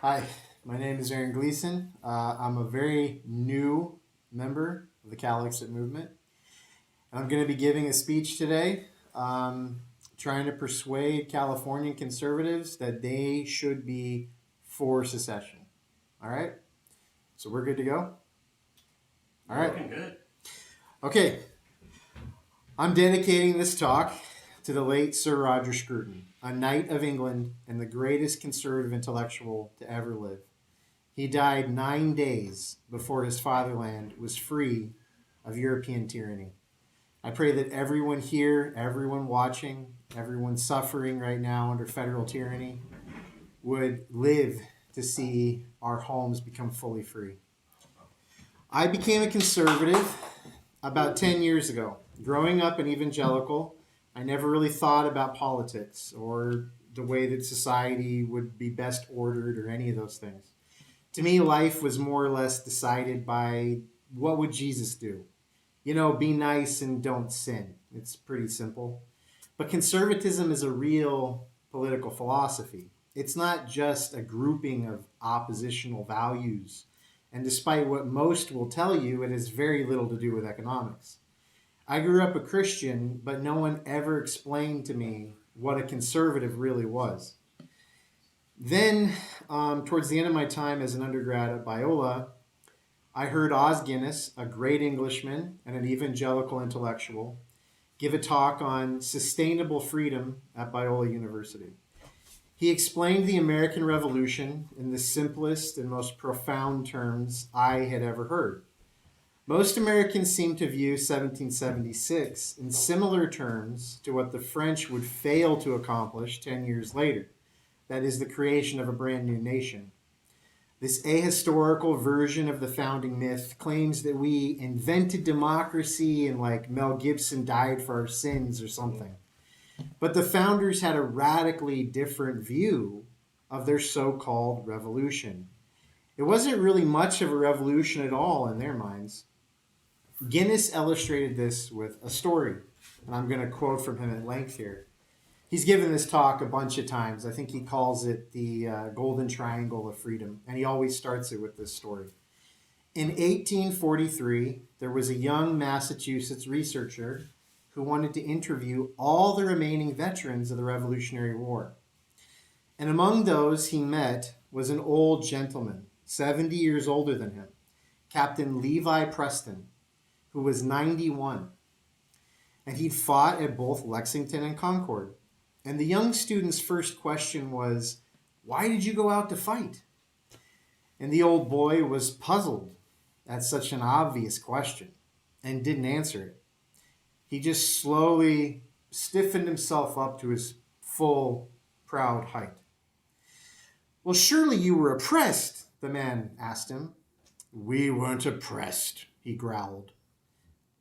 Hi, my name is Gleason. I'm a very new member of the CALEXIT movement. And I'm going to be giving a speech today trying to persuade Californian conservatives that they should be for secession. All right? So we're good to go? All right. Looking good. Okay. I'm dedicating this talk to the late Sir Roger Scruton, a knight of England and the greatest conservative intellectual to ever live. He died 9 days before his fatherland was free of European tyranny. I pray that everyone here, everyone watching, everyone suffering right now under federal tyranny would live to see our homes become fully free. I became a conservative about 10 years ago. Growing up an evangelical, I never really thought about politics or the way that society would be best ordered or any of those things. To me, life was more or less decided by what would Jesus do? You know, be nice and don't sin. It's pretty simple. But conservatism is a real political philosophy. It's not just a grouping of oppositional values. And despite what most will tell you, it has very little to do with economics. I grew up a Christian, but no one ever explained to me what a conservative really was. Then, towards the end of my time as an undergrad at Biola, I heard Os Guinness, a great Englishman and an evangelical intellectual, give a talk on sustainable freedom at Biola University. He explained the American Revolution in the simplest and most profound terms I had ever heard. Most Americans seem to view 1776 in similar terms to what the French would fail to accomplish 10 years later. That is the creation of a brand new nation. This ahistorical version of the founding myth claims that we invented democracy and like Mel Gibson died for our sins or something. But the founders had a radically different view of their so-called revolution. It wasn't really much of a revolution at all in their minds. Guinness illustrated this with a story, and I'm going to quote from him at length here. He's given this talk a bunch of times. I think he calls it the Golden Triangle of Freedom, and he always starts it with this story. In 1843, there was a young Massachusetts researcher who wanted to interview all the remaining veterans of the Revolutionary War. And among those he met was an old gentleman, 70 years older than him, Captain Levi Preston, who was 91. And he'd fought at both Lexington and Concord. And the young student's first question was, "Why did you go out to fight?" And the old boy was puzzled at such an obvious question and didn't answer it. He just slowly stiffened himself up to his full, proud height. "Well, surely you were oppressed," the man asked him. "We weren't oppressed," he growled.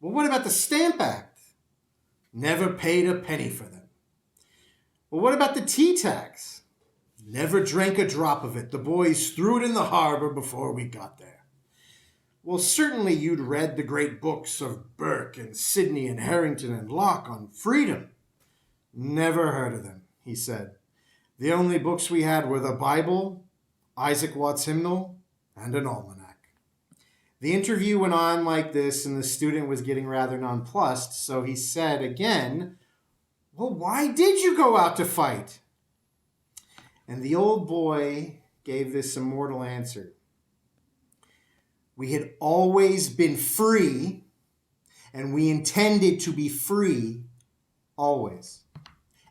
"Well, what about the Stamp Act?" "Never paid a penny for them." "Well, what about the tea tax?" "Never drank a drop of it. The boys threw it in the harbor before we got there." "Well, certainly you'd read the great books of Burke and Sidney and Harrington and Locke on freedom." "Never heard of them," he said. "The only books we had were the Bible, Isaac Watts' hymnal, and an almanac." The interview went on like this, and the student was getting rather nonplussed, so he said again, "Well, why did you go out to fight?" And the old boy gave this immortal answer. "We had always been free, and we intended to be free always.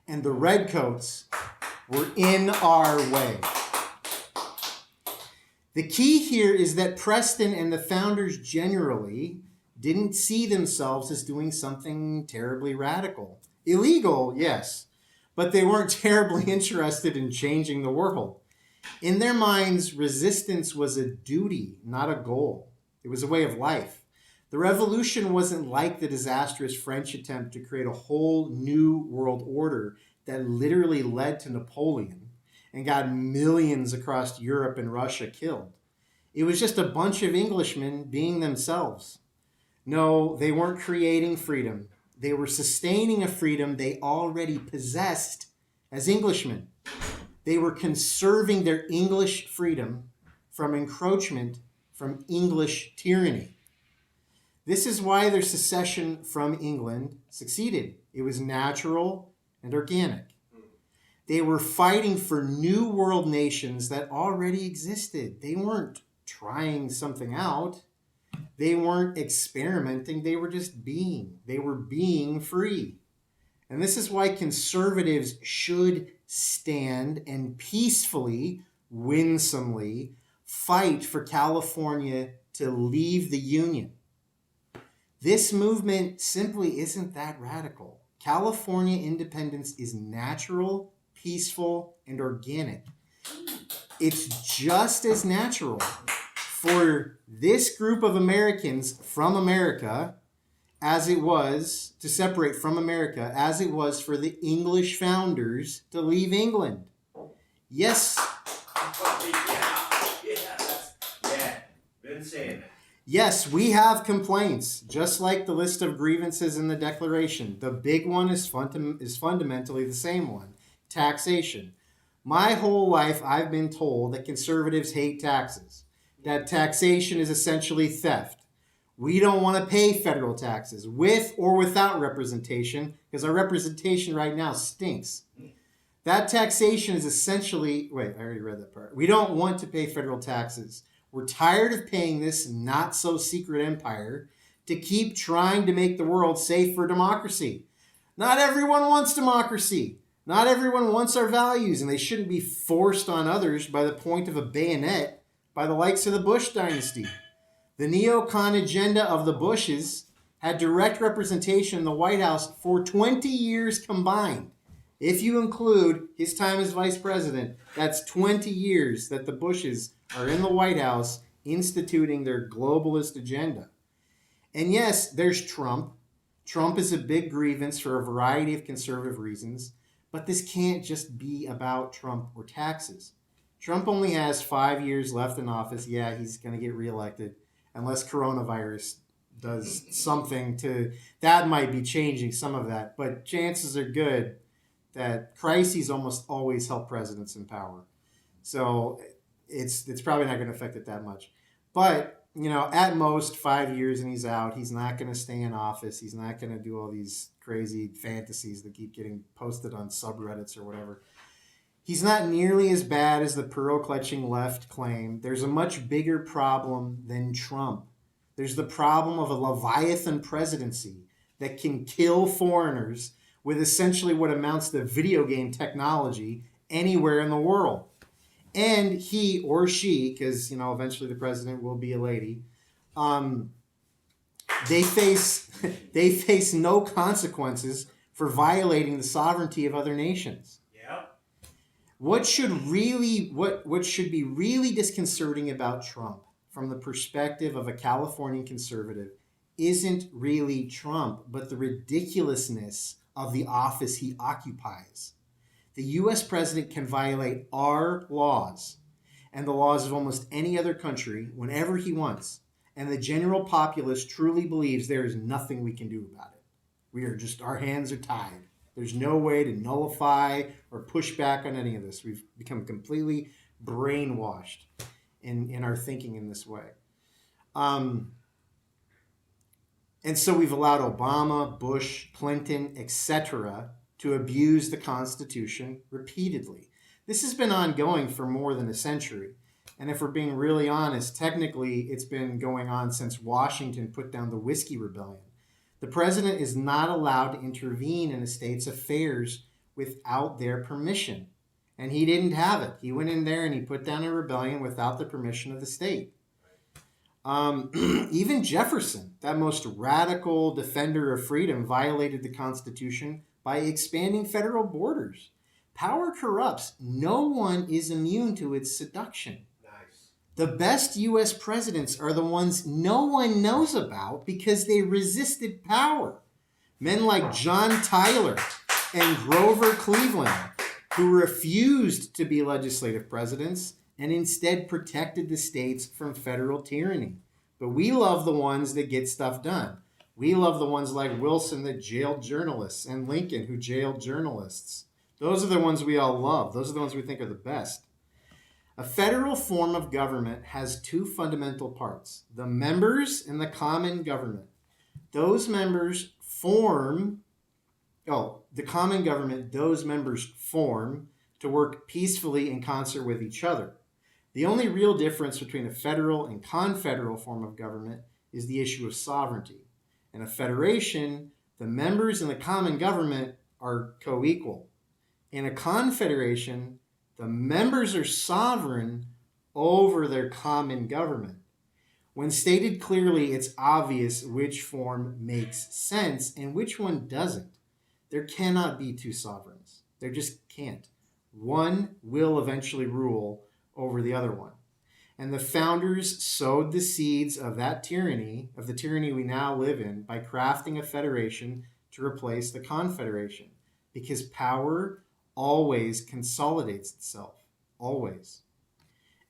And the redcoats were in our way." The key here is that Preston and the founders generally didn't see themselves as doing something terribly radical. Illegal, yes, but they weren't terribly interested in changing the world. In their minds, resistance was a duty, not a goal. It was a way of life. The revolution wasn't like the disastrous French attempt to create a whole new world order that literally led to Napoleon and got millions across Europe and Russia killed. It was just a bunch of Englishmen being themselves. No, they weren't creating freedom. They were sustaining a freedom they already possessed as Englishmen. They were conserving their English freedom from encroachment from English tyranny. This is why their secession from England succeeded. It was natural and organic. They were fighting for new world nations that already existed. They weren't trying something out. They weren't experimenting. They were just being. They were being free. And this is why conservatives should stand and peacefully, winsomely fight for California to leave the Union. This movement simply isn't that radical. California independence is natural, peaceful, and organic. It's just as natural for this group of Americans from America as it was to separate from America, as it was for the English founders to leave England. Yes. Yeah, been saying that. Yes, we have complaints, just like the list of grievances in the Declaration. The big one is fundamentally the same one, taxation. My whole life, I've been told that conservatives hate taxes, that taxation is essentially theft. We don't want to pay federal taxes, with or without representation, because our representation right now stinks. That taxation is essentially, wait, I already read that part. We don't want to pay federal taxes. We're tired of paying this not-so-secret empire to keep trying to make the world safe for democracy. Not everyone wants democracy. Not everyone wants our values, and they shouldn't be forced on others by the point of a bayonet by the likes of the Bush dynasty. The neocon agenda of the Bushes had direct representation in the White House for 20 years combined. If you include his time as vice president, that's 20 years that the Bushes are in the White House instituting their globalist agenda. And yes, there's Trump. Trump is a big grievance for a variety of conservative reasons, but this can't just be about Trump or taxes. Trump only has 5 years left in office. Yeah, he's going to get reelected unless coronavirus does something to, that might be changing some of that, but chances are good that crises almost always help presidents in power. So it's probably not going to affect it that much. But, you know, at most 5 years and he's out. He's not going to stay in office. He's not going to do all these crazy fantasies that keep getting posted on subreddits or whatever. He's not nearly as bad as the pearl-clutching left claim. There's a much bigger problem than Trump. There's the problem of a Leviathan presidency that can kill foreigners with essentially what amounts to video game technology anywhere in the world. And he or she, because, you know, eventually the president will be a lady, they face no consequences for violating the sovereignty of other nations. What should be really disconcerting about Trump from the perspective of a Californian conservative isn't really Trump, but the ridiculousness of the office he occupies. The U.S. president can violate our laws and the laws of almost any other country whenever he wants, and the general populace truly believes there is nothing we can do about it. Our hands are tied. There's no way to nullify or push back on any of this. We've become completely brainwashed in our thinking in this way. And so we've allowed Obama, Bush, Clinton, etc. to abuse the Constitution repeatedly. This has been ongoing for more than a century. And if we're being really honest, technically it's been going on since Washington put down the Whiskey Rebellion. The president is not allowed to intervene in a state's affairs without their permission. And he didn't have it. He went in there and he put down a rebellion without the permission of the state. Even Jefferson, that most radical defender of freedom, violated the Constitution by expanding federal borders. Power corrupts. No one is immune to its seduction. The best U.S. presidents are the ones no one knows about because they resisted power. Men like John Tyler and Grover Cleveland, who refused to be legislative presidents and instead protected the states from federal tyranny. But we love the ones that get stuff done. We love the ones like Wilson that jailed journalists and Lincoln who jailed journalists. Those are the ones we all love. Those are the ones we think are the best. A federal form of government has two fundamental parts: the members and the common government. Those members form, the common government, those members form to work peacefully in concert with each other. The only real difference between a federal and confederal form of government is the issue of sovereignty. In a federation, the members in the common government are co-equal. In a confederation, the members are sovereign over their common government. When stated clearly, it's obvious which form makes sense and which one doesn't. There cannot be two sovereigns. There just can't. One will eventually rule over the other one. And the founders sowed the seeds of that tyranny, of the tyranny we now live in, by crafting a federation to replace the confederation. Because power always consolidates itself. Always.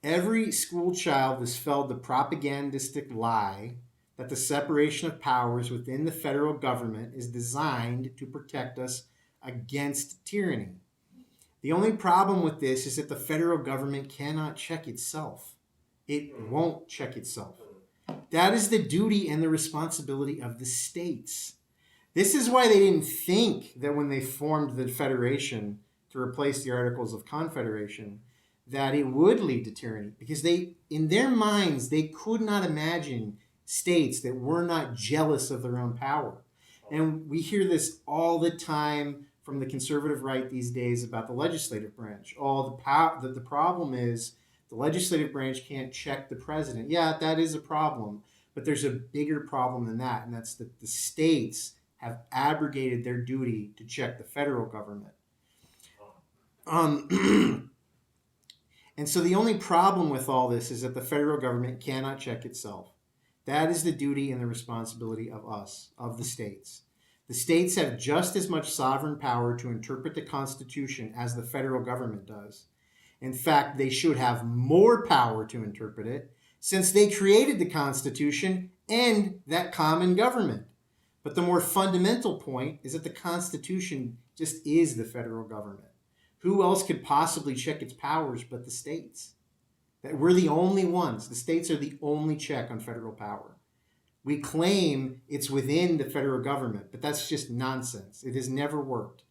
Every school child is fed the propagandistic lie that the separation of powers within the federal government is designed to protect us against tyranny. The only problem with this is that the federal government cannot check itself. It won't check itself. That is the duty and the responsibility of the states. This is why they didn't think that when they formed the federation to replace the Articles of Confederation, that it would lead to tyranny. Because they, in their minds, they could not imagine states that were not jealous of their own power. And we hear this all the time from the conservative right these days about the legislative branch. The problem is the legislative branch can't check the president. Yeah, that is a problem. But there's a bigger problem than that, and that's that the states have abrogated their duty to check the federal government. And so the only problem with all this is that the federal government cannot check itself. That is the duty and the responsibility of us, of the states. The states have just as much sovereign power to interpret the Constitution as the federal government does. In fact, they should have more power to interpret it, since they created the Constitution and that common government. But the more fundamental point is that the Constitution just is the federal government. Who else could possibly check its powers but the states? That we're the only ones. The states are the only check on federal power. We claim it's within the federal government, but that's just nonsense. It has never worked.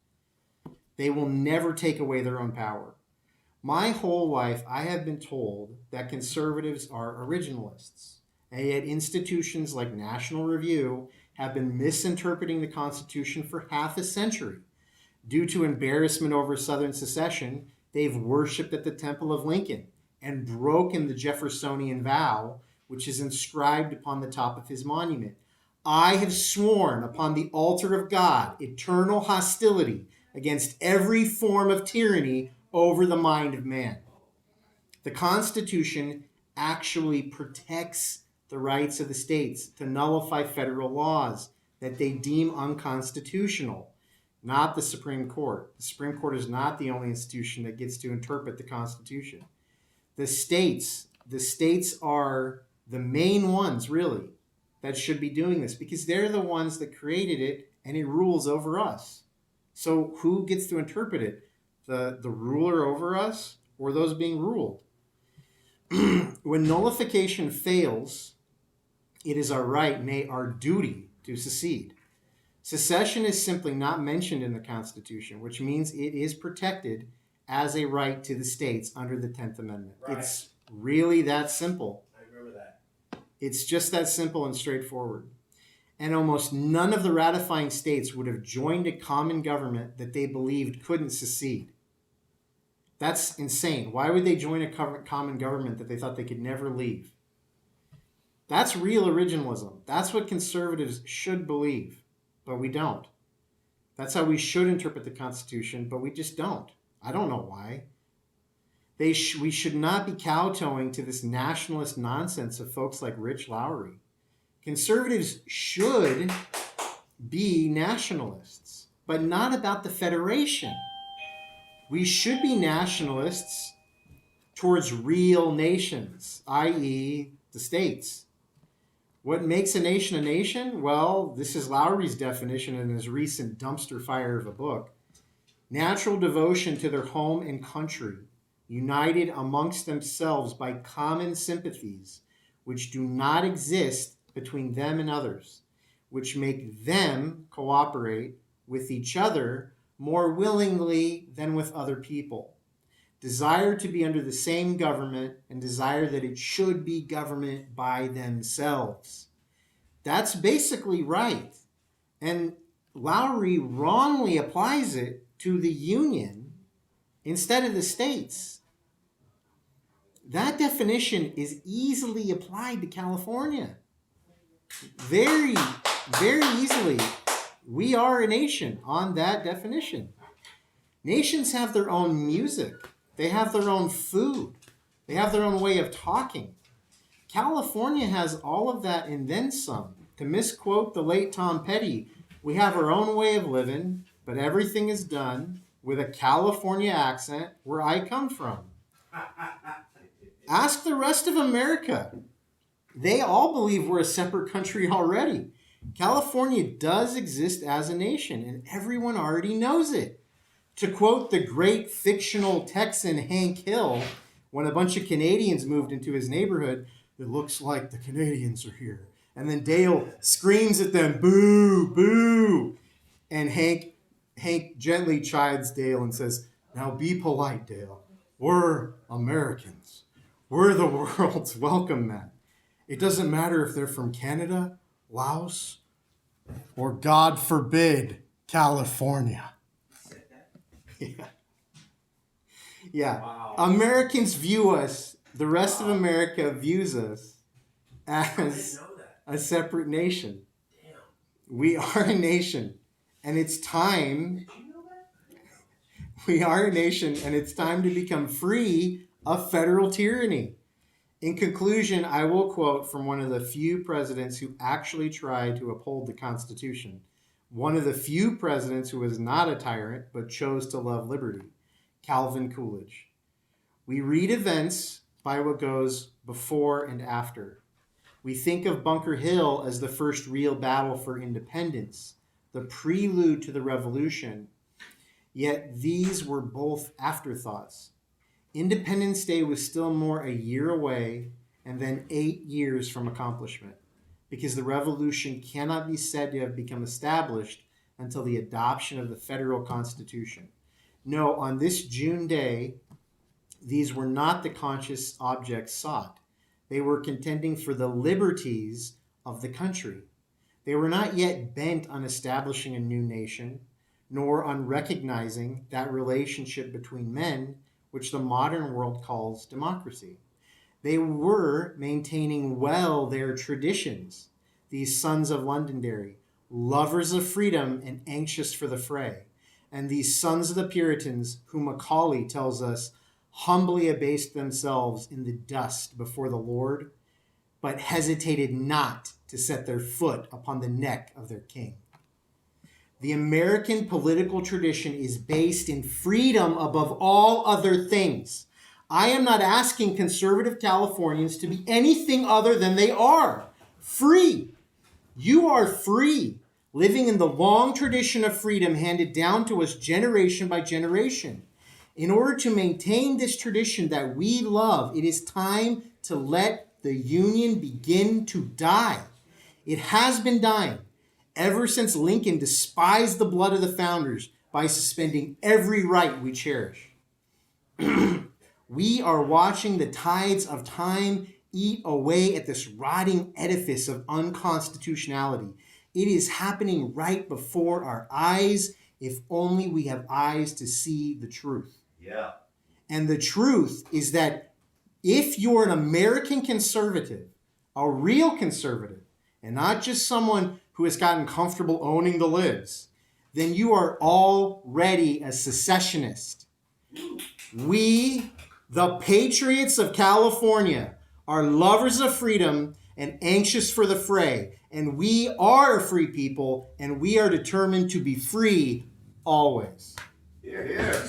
They will never take away their own power. My whole life, I have been told that conservatives are originalists, and yet institutions like National Review have been misinterpreting the Constitution for half a century. Due to embarrassment over Southern secession, they've worshipped at the Temple of Lincoln and broken the Jeffersonian vow, which is inscribed upon the top of his monument. I have sworn upon the altar of God eternal hostility against every form of tyranny over the mind of man. The Constitution actually protects the rights of the states to nullify federal laws that they deem unconstitutional. Not the Supreme Court. The Supreme Court is not the only institution that gets to interpret the Constitution. The states are the main ones, really, that should be doing this because they're the ones that created it and it rules over us. So who gets to interpret it? The ruler over us or those being ruled? When nullification fails, it is our right, nay, our duty to secede. Secession is simply not mentioned in the Constitution, which means it is protected as a right to the states under the 10th Amendment. Right. It's really that simple. I remember that. It's just that simple and straightforward. And almost none of the ratifying states would have joined a common government that they believed couldn't secede. That's insane. Why would they join a common government that they thought they could never leave? That's real originalism. That's what conservatives should believe. But we don't. That's how we should interpret the Constitution, but we just don't. I don't know why. We should not be kowtowing to this nationalist nonsense of folks like Rich Lowry. Conservatives should be nationalists, but not about the Federation. We should be nationalists towards real nations, i.e. the states. What makes a nation a nation? Well, this is Lowry's definition in his recent dumpster fire of a book. natural devotion to their home and country, united amongst themselves by common sympathies, which do not exist between them and others, which make them cooperate with each other more willingly than with other people, desire to be under the same government, and desire that it should be government by themselves. That's basically right. And Lowry wrongly applies it to the Union instead of the states. That definition is easily applied to California. Very, very easily. We are a nation on that definition. Nations have their own music. They have their own food. They have their own way of talking. California has all of that and then some. To misquote the late Tom Petty, we have our own way of living, but everything is done with a California accent where I come from. Ask the rest of America. They all believe we're a separate country already. California does exist as a nation, and everyone already knows it. To quote the great fictional Texan Hank Hill, when a bunch of Canadians moved into his neighborhood, it looks like the Canadians are here. And then Dale screams at them, boo, boo. And Hank gently chides Dale and says, now be polite, Dale. We're Americans. We're the world's welcome mat. It doesn't matter if they're from Canada, Laos, or God forbid, California. Yeah. Yeah. Wow. Americans view us, the rest of America views us as a separate nation. Damn. We are a nation, and it's time. Did you know that? We are a nation, and it's time to become free of federal tyranny. In conclusion, I will quote from one of the few presidents who actually tried to uphold the Constitution. One of the few presidents who was not a tyrant, but chose to love liberty, Calvin Coolidge. We read events by what goes before and after. We think of Bunker Hill as the first real battle for independence, the prelude to the revolution, yet these were both afterthoughts. Independence Day was still more a year away and then 8 years from accomplishment, because the revolution cannot be said to have become established until the adoption of the federal Constitution. No, on this June day, these were not the conscious objects sought. They were contending for the liberties of the country. They were not yet bent on establishing a new nation, nor on recognizing that relationship between men which the modern world calls democracy. They were maintaining well their traditions, these sons of Londonderry, lovers of freedom and anxious for the fray, and these sons of the Puritans, who Macaulay tells us humbly abased themselves in the dust before the Lord, but hesitated not to set their foot upon the neck of their king. The American political tradition is based in freedom above all other things. I am not asking conservative Californians to be anything other than they are. Free. You are free, living in the long tradition of freedom handed down to us generation by generation. In order to maintain this tradition that we love, it is time to let the Union begin to die. It has been dying ever since Lincoln despised the blood of the founders by suspending every right we cherish. We are watching the tides of time eat away at this rotting edifice of unconstitutionality. It is happening right before our eyes, if only we have eyes to see the truth. Yeah. And the truth is that if you're an American conservative, a real conservative, and not just someone who has gotten comfortable owning the libs, then you are already a secessionist. We, the patriots of California, are lovers of freedom and anxious for the fray. And we are a free people, and we are determined to be free always. Here, here.